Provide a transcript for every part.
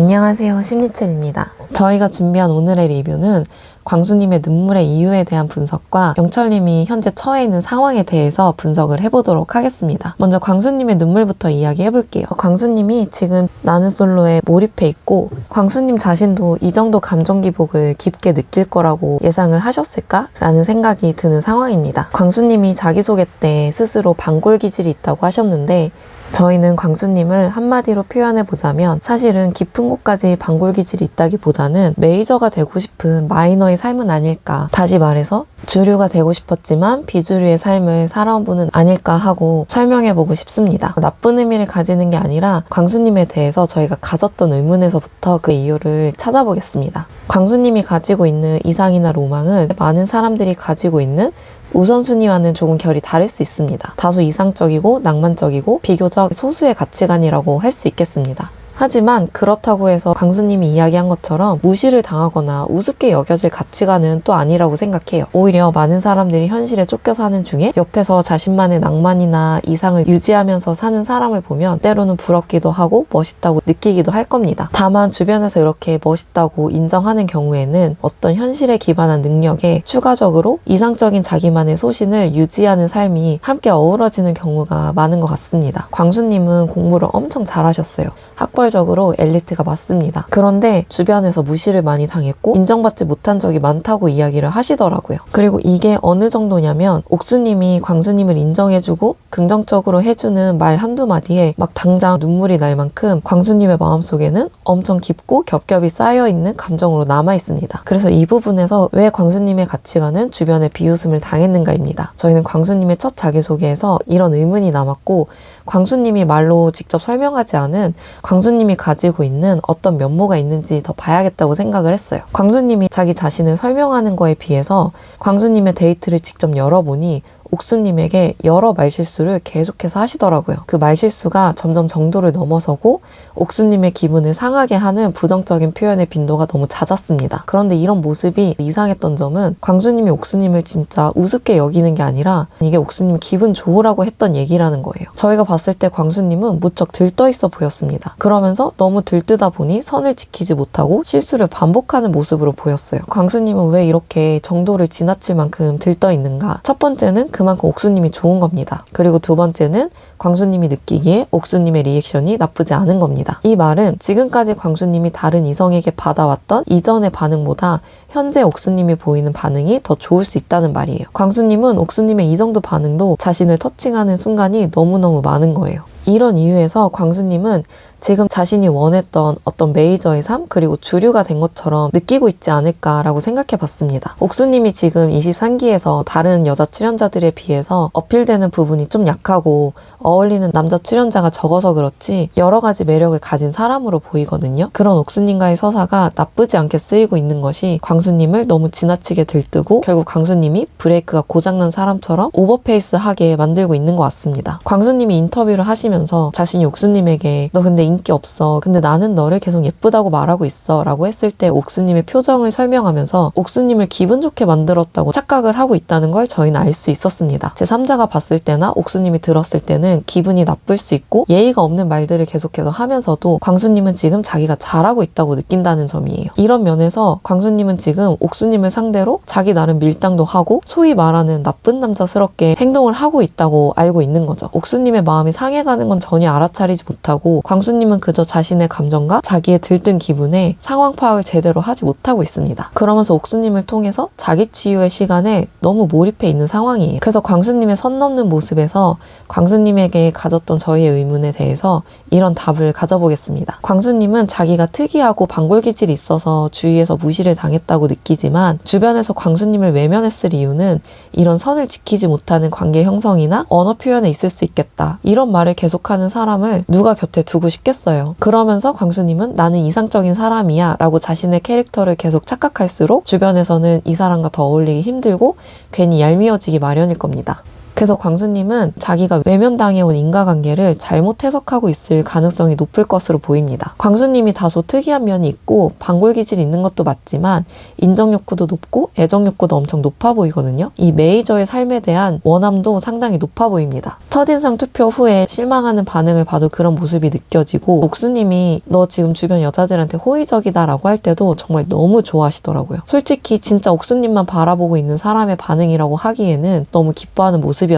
안녕하세요, 심리첸입니다. 저희가 준비한 오늘의 리뷰는 광수님의 눈물의 이유에 대한 분석과 영철님이 현재 처해 있는 상황에 대해서 분석을 해보도록 하겠습니다. 먼저 광수님의 눈물부터 이야기해볼게요. 광수님이 지금 나는 솔로에 몰입해 있고 광수님 자신도 이 정도 감정 기복을 깊게 느낄 거라고 예상을 하셨을까? 라는 생각이 드는 상황입니다. 광수님이 자기소개 때 스스로 방골 기질이 있다고 하셨는데 저희는 광수님을 한마디로 표현해보자면 사실은 깊은 곳까지 방골 기질이 있다기보다는 메이저가 되고 싶은 마이너의 삶은 아닐까. 다시 말해서 주류가 되고 싶었지만 비주류의 삶을 살아온 분은 아닐까 하고 설명해보고 싶습니다. 나쁜 의미를 가지는 게 아니라 광수님에 대해서 저희가 가졌던 의문에서부터 그 이유를 찾아보겠습니다. 광수님이 가지고 있는 이상이나 로망은 많은 사람들이 가지고 있는 우선순위와는 조금 결이 다를 수 있습니다. 다소 이상적이고 낭만적이고 비교적 소수의 가치관이라고 할 수 있겠습니다. 하지만 그렇다고 해서 광수님이 이야기한 것처럼 무시를 당하거나 우습게 여겨질 가치관은 또 아니라고 생각해요. 오히려 많은 사람들이 현실에 쫓겨 사는 중에 옆에서 자신만의 낭만이나 이상을 유지하면서 사는 사람을 보면 때로는 부럽기도 하고 멋있다고 느끼기도 할 겁니다. 다만 주변에서 이렇게 멋있다고 인정하는 경우에는 어떤 현실에 기반한 능력에 추가적으로 이상적인 자기만의 소신을 유지하는 삶이 함께 어우러지는 경우가 많은 것 같습니다. 광수님은 공부를 엄청 잘하셨어요. 학벌적으로 엘리트가 맞습니다. 그런데 주변에서 무시를 많이 당했고 인정받지 못한 적이 많다고 이야기를 하시더라고요. 그리고 이게 어느 정도냐면 옥수님이 광수님을 인정해주고 긍정적으로 해주는 말 한두 마디에 막 당장 눈물이 날 만큼 광수님의 마음속에는 엄청 깊고 겹겹이 쌓여있는 감정으로 남아있습니다. 그래서 이 부분에서 왜 광수님의 가치관은 주변에 비웃음을 당했는가입니다. 저희는 광수님의 첫 자기소개에서 이런 의문이 남았고 광수님이 말로 직접 설명하지 않은 광수님이 가지고 있는 어떤 면모가 있는지 더 봐야겠다고 생각을 했어요. 광수님이 자기 자신을 설명하는 거에 비해서 광수님의 데이트를 직접 열어보니 옥수님에게 여러 말실수를 계속해서 하시더라고요. 그 말실수가 점점 정도를 넘어서고 옥수님의 기분을 상하게 하는 부정적인 표현의 빈도가 너무 잦았습니다. 그런데 이런 모습이 이상했던 점은 광수님이 옥수님을 진짜 우습게 여기는 게 아니라 이게 옥수님 기분 좋으라고 했던 얘기라는 거예요. 저희가 봤을 때 광수님은 무척 들떠있어 보였습니다. 그러면서 너무 들뜨다 보니 선을 지키지 못하고 실수를 반복하는 모습으로 보였어요. 광수님은 왜 이렇게 정도를 지나칠 만큼 들떠있는가? 첫 번째는 그만큼 옥수님이 좋은 겁니다. 그리고 두 번째는 광수님이 느끼기에 옥수님의 리액션이 나쁘지 않은 겁니다. 이 말은 지금까지 광수님이 다른 이성에게 받아왔던 이전의 반응보다 현재 옥수님이 보이는 반응이 더 좋을 수 있다는 말이에요. 광수님은 옥수님의 이 정도 반응도 자신을 터칭하는 순간이 너무너무 많은 거예요. 이런 이유에서 광수님은 지금 자신이 원했던 어떤 메이저의 삶 그리고 주류가 된 것처럼 느끼고 있지 않을까라고 생각해봤습니다. 옥수님이 지금 23기에서 다른 여자 출연자들에 비해서 어필되는 부분이 좀 약하고 어울리는 남자 출연자가 적어서 그렇지 여러 가지 매력을 가진 사람으로 보이거든요. 그런 옥수님과의 서사가 나쁘지 않게 쓰이고 있는 것이 광수님을 너무 지나치게 들뜨고 결국 광수님이 브레이크가 고장난 사람처럼 오버페이스하게 만들고 있는 것 같습니다. 광수님이 인터뷰를 하시면서 자신이 옥수님에게 너 근데 인기 없어. 근데 나는 너를 계속 예쁘다고 말하고 있어. 라고 했을 때 옥수님의 표정을 설명하면서 옥수님을 기분 좋게 만들었다고 착각을 하고 있다는 걸 저희는 알 수 있었습니다. 제3자가 봤을 때나 옥수님이 들었을 때는 기분이 나쁠 수 있고 예의가 없는 말들을 계속해서 하면서도 광수님은 지금 자기가 잘하고 있다고 느낀다는 점이에요. 이런 면에서 광수님은 지금 옥수님을 상대로 자기 나름 밀당도 하고 소위 말하는 나쁜 남자스럽게 행동을 하고 있다고 알고 있는 거죠. 옥수님의 마음이 상해가는 건 전혀 알아차리지 못하고 광수님은 그저 자신의 감정과 자기의 들뜬 기분에 상황 파악을 제대로 하지 못하고 있습니다. 그러면서 옥수님을 통해서 자기 치유의 시간에 너무 몰입해 있는 상황이에요. 그래서 광수님의 선 넘는 모습에서 광수님에게 가졌던 저희의 의문에 대해서 이런 답을 가져보겠습니다. 광수님은 자기가 특이하고 방골 기질이 있어서 주위에서 무시를 당했다고 느끼지만 주변에서 광수님을 외면했을 이유는 이런 선을 지키지 못하는 관계 형성이나 언어 표현에 있을 수 있겠다. 이런 말을 계속하는 사람을 누가 곁에 두고 싶겠어요. 그러면서 광수님은 나는 이상적인 사람이야 라고 자신의 캐릭터를 계속 착각할수록 주변에서는 이 사람과 더 어울리기 힘들고 괜히 얄미워지기 마련일 겁니다. 그래서 광수님은 자기가 외면당해온 인과관계를 잘못 해석하고 있을 가능성이 높을 것으로 보입니다. 광수님이 다소 특이한 면이 있고 반골기질이 있는 것도 맞지만 인정욕구도 높고 애정욕구도 엄청 높아 보이거든요. 이 메이저의 삶에 대한 원함도 상당히 높아 보입니다. 첫인상 투표 후에 실망하는 반응을 봐도 그런 모습이 느껴지고, 옥수님이 너 지금 주변 여자들한테 호의적이다 라고 할 때도 정말 너무 좋아하시더라고요. 솔직히 진짜 옥수님만 바라보고 있는 사람의 반응이라고 하기에는 너무 기뻐하는 모습이었습니다.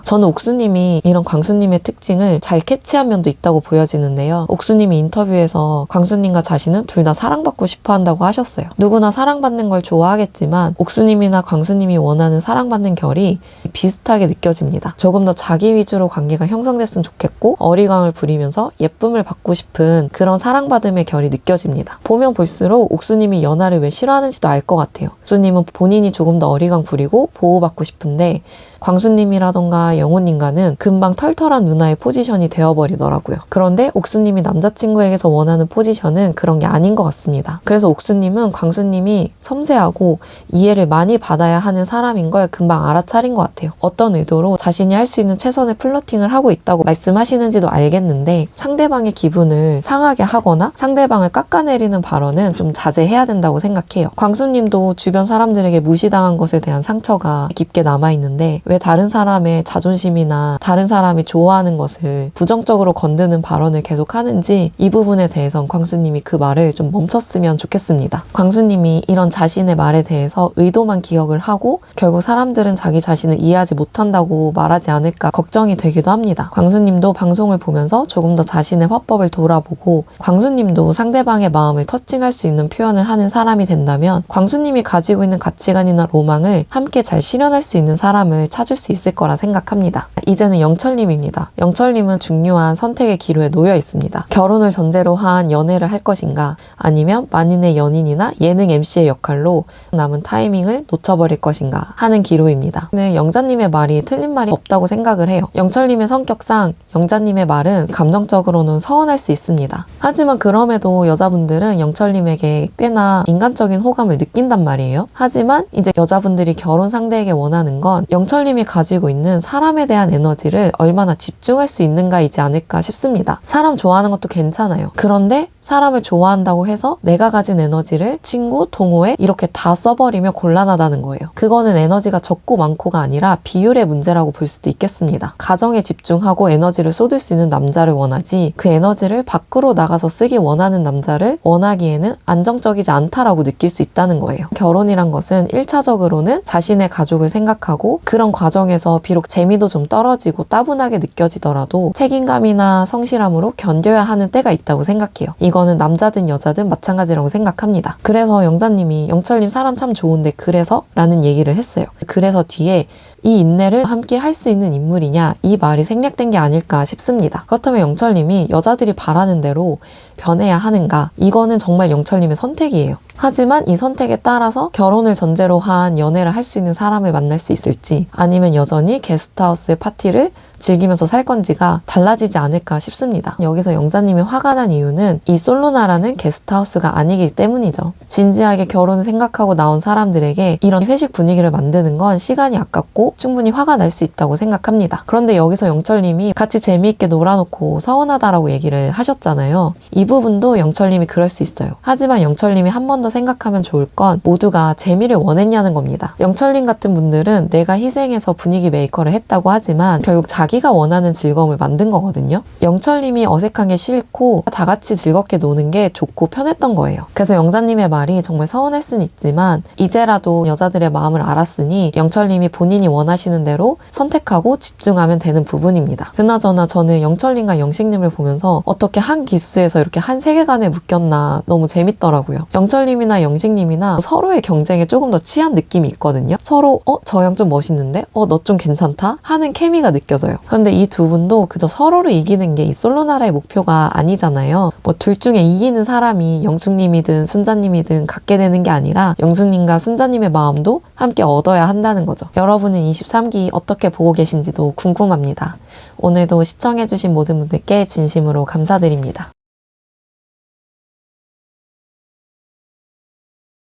저는 옥수님이 이런 광수님의 특징을 잘 캐치한 면도 있다고 보여지는데요. 옥수님이 인터뷰에서 광수님과 자신은 둘 다 사랑받고 싶어 한다고 하셨어요. 누구나 사랑받는 걸 좋아하겠지만 옥수님이나 광수님이 원하는 사랑받는 결이 비슷하게 느껴집니다. 조금 더 자기 위주로 관계가 형성됐으면 좋겠고 어리광을 부리면서 예쁨을 받고 싶은 그런 사랑받음의 결이 느껴집니다. 보면 볼수록 옥수님이 연하를 왜 싫어하는지도 알 것 같아요. 옥수님은 본인이 조금 더 어리광 부리고 보호받고 싶은데 광수님이라던가 영호님과는 금방 털털한 누나의 포지션이 되어버리더라고요. 그런데 옥수님이 남자친구에게서 원하는 포지션은 그런 게 아닌 것 같습니다. 그래서 옥수님은 광수님이 섬세하고 이해를 많이 받아야 하는 사람인 걸 금방 알아차린 것 같아요. 어떤 의도로 자신이 할 수 있는 최선의 플러팅을 하고 있다고 말씀하시는지도 알겠는데 상대방의 기분을 상하게 하거나 상대방을 깎아내리는 발언은 좀 자제해야 된다고 생각해요. 광수님도 주변 사람들에게 무시당한 것에 대한 상처가 깊게 남아있는데 왜 다른 사람의 자존심이나 다른 사람이 좋아하는 것을 부정적으로 건드는 발언을 계속 하는지 이 부분에 대해선 광수님이 그 말을 좀 멈췄으면 좋겠습니다. 광수님이 이런 자신의 말에 대해서 의도만 기억을 하고 결국 사람들은 자기 자신을 이해하지 못한다고 말하지 않을까 걱정이 되기도 합니다. 광수님도 방송을 보면서 조금 더 자신의 화법을 돌아보고 광수님도 상대방의 마음을 터칭할 수 있는 표현을 하는 사람이 된다면 광수님이 가지고 있는 가치관이나 로망을 함께 잘 실현할 수 있는 사람을 찾을 수 있을 거라 생각합니다. 이제는 영철님입니다. 영철님은 중요한 선택의 기로에 놓여 있습니다. 결혼을 전제로 한 연애를 할 것인가 아니면 만인의 연인이나 예능 MC의 역할로 남은 타이밍을 놓쳐버릴 것인가 하는 기로입니다. 저는 영자님의 말이 틀린 말이 없다고 생각을 해요. 영철님의 성격상 영자님의 말은 감정적으로는 서운할 수 있습니다. 하지만 그럼에도 여자분들은 영철님에게 꽤나 인간적인 호감을 느낀단 말이에요. 하지만 이제 여자분들이 결혼 상대에게 원하는 건 영철님이 가지고 있는 사람에 대한 에너지를 얼마나 집중할 수 있는가이지 않을까 싶습니다. 사람 좋아하는 것도 괜찮아요. 그런데 사람을 좋아한다고 해서 내가 가진 에너지를 친구, 동호회 이렇게 다 써버리면 곤란하다는 거예요. 그거는 에너지가 적고 많고가 아니라 비율의 문제라고 볼 수도 있겠습니다. 가정에 집중하고 에너지를 쏟을 수 있는 남자를 원하지 그 에너지를 밖으로 나가서 쓰기 원하는 남자를 원하기에는 안정적이지 않다라고 느낄 수 있다는 거예요. 결혼이란 것은 1차적으로는 자신의 가족을 생각하고 그런 과정에서 비록 재미도 좀 떨어지고 따분하게 느껴지더라도 책임감이나 성실함으로 견뎌야 하는 때가 있다고 생각해요. 이거는 남자든 여자든 마찬가지라고 생각합니다. 그래서 영자님이 영철님 사람 참 좋은데 그래서? 라는 얘기를 했어요. 그래서 뒤에 이 인내를 함께 할 수 있는 인물이냐 이 말이 생략된 게 아닐까 싶습니다. 그렇다면 영철님이 여자들이 바라는 대로 변해야 하는가? 이거는 정말 영철님의 선택이에요. 하지만 이 선택에 따라서 결혼을 전제로 한 연애를 할 수 있는 사람을 만날 수 있을지 아니면 여전히 게스트하우스의 파티를 즐기면서 살 건지가 달라지지 않을까 싶습니다. 여기서 영자님이 화가 난 이유는 이 솔로나라는 게스트하우스가 아니기 때문이죠. 진지하게 결혼을 생각하고 나온 사람들에게 이런 회식 분위기를 만드는 건 시간이 아깝고 충분히 화가 날 수 있다고 생각합니다. 그런데 여기서 영철님이 같이 재미있게 놀아놓고 서운하다라고 얘기를 하셨잖아요. 이 부분도 영철님이 그럴 수 있어요. 하지만 영철님이 한 번 더 생각하면 좋을 건 모두가 재미를 원했냐는 겁니다. 영철님 같은 분들은 내가 희생해서 분위기 메이커를 했다고 하지만 결국 자기가 원하는 즐거움을 만든 거거든요. 영철님이 어색한 게 싫고 다 같이 즐겁게 노는 게 좋고 편했던 거예요. 그래서 영자님의 말이 정말 서운할 수는 있지만 이제라도 여자들의 마음을 알았으니 영철님이 본인이 원하시는 대로 선택하고 집중하면 되는 부분입니다. 그나저나 저는 영철님과 영식님을 보면서 어떻게 한 기수에서 이렇게 한 세계관에 묶였나 너무 재밌더라고요. 영철님이나 영식님이나 서로의 경쟁에 조금 더 취한 느낌이 있거든요. 서로 저 형 좀 멋있는데? 너 좀 괜찮다? 하는 케미가 느껴져요. 그런데 이 두 분도 그저 서로를 이기는 게 이 솔로나라의 목표가 아니잖아요. 뭐 둘 중에 이기는 사람이 영숙님이든 순자님이든 갖게 되는 게 아니라 영숙님과 순자님의 마음도 함께 얻어야 한다는 거죠. 여러분은 23기 어떻게 보고 계신지도 궁금합니다. 오늘도 시청해주신 모든 분들께 진심으로 감사드립니다.